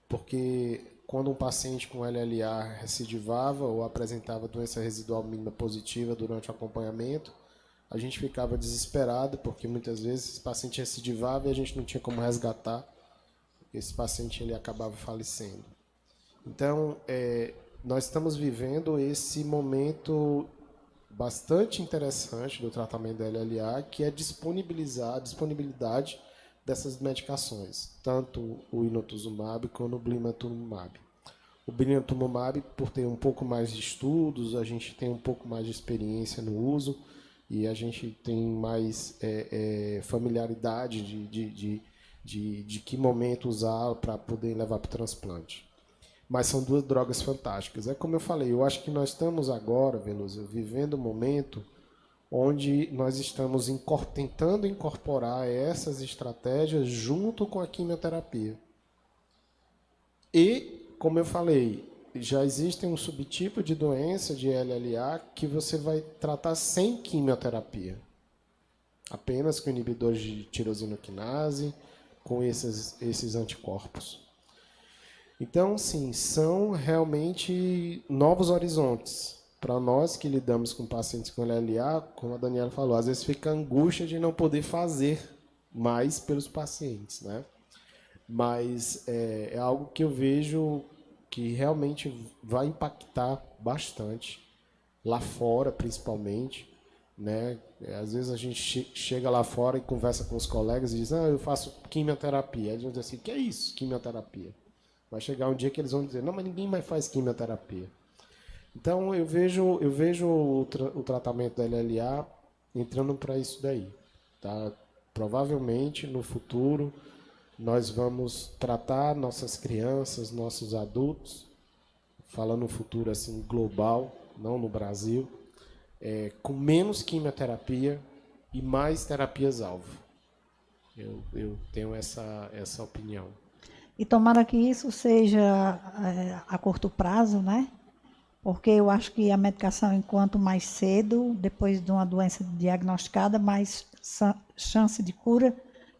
porque quando um paciente com LLA recidivava ou apresentava doença residual mínima positiva durante o acompanhamento, a gente ficava desesperado, porque muitas vezes esse paciente recidivava e a gente não tinha como resgatar. Esse paciente ele acabava falecendo. Então, nós estamos vivendo esse momento bastante interessante do tratamento da LLA, que é a disponibilidade dessas medicações, tanto o inotuzumab quanto o blinatumomab. O blinatumomab, por ter um pouco mais de estudos, a gente tem um pouco mais de experiência no uso e a gente tem mais familiaridade de que momento usar para poder levar para o transplante. Mas são duas drogas fantásticas. É como eu falei, eu acho que nós estamos agora, Veloso, vivendo um momento onde nós estamos tentando incorporar essas estratégias junto com a quimioterapia. E, como eu falei, já existe um subtipo de doença de LLA que você vai tratar sem quimioterapia. Apenas com inibidores de tirosina quinase, com esses anticorpos. Então, sim, são realmente novos horizontes. Para nós que lidamos com pacientes com LLA, como a Daniela falou, às vezes fica a angústia de não poder fazer mais pelos pacientes, né? Mas é algo que eu vejo que realmente vai impactar bastante, lá fora principalmente, né? Às vezes a gente chega lá fora e conversa com os colegas e diz, eu faço quimioterapia. Aí a gente diz assim, que é isso, quimioterapia? Vai chegar um dia que eles vão dizer, não, mas ninguém mais faz quimioterapia. Então, eu vejo o tratamento da LLA entrando para isso daí. Tá? Provavelmente, no futuro, nós vamos tratar nossas crianças, nossos adultos, falando no futuro assim, global, não no Brasil, com menos quimioterapia e mais terapias-alvo. Eu tenho essa opinião. E tomara que isso seja a curto prazo, né? porque eu acho que a medicação, enquanto mais cedo, depois de uma doença diagnosticada, mais chance de cura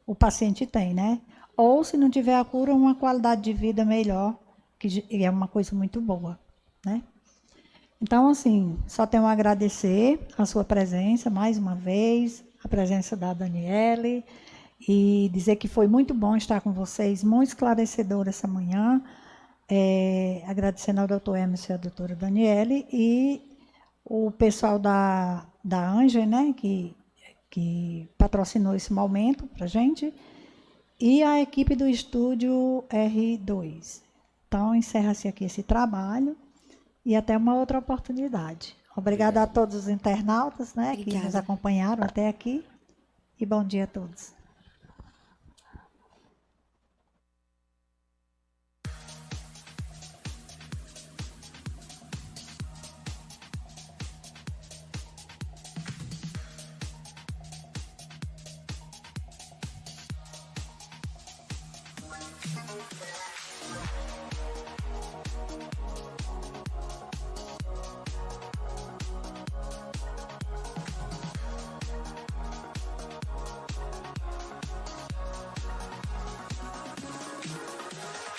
o paciente tem, né? Ou, se não tiver a cura, uma qualidade de vida melhor, que é uma coisa muito boa, né? Então, assim, só tenho a agradecer a sua presença mais uma vez, a presença da Daniele, e dizer que foi muito bom estar com vocês, muito esclarecedor essa manhã, agradecendo ao doutor Emerson e à doutora Daniele, e o pessoal da Anja, né, que patrocinou esse momento para a gente, e a equipe do estúdio R2. Então, encerra-se aqui esse trabalho e até uma outra oportunidade. Obrigada a todos os internautas, né, que nos acompanharam até aqui, e bom dia a todos.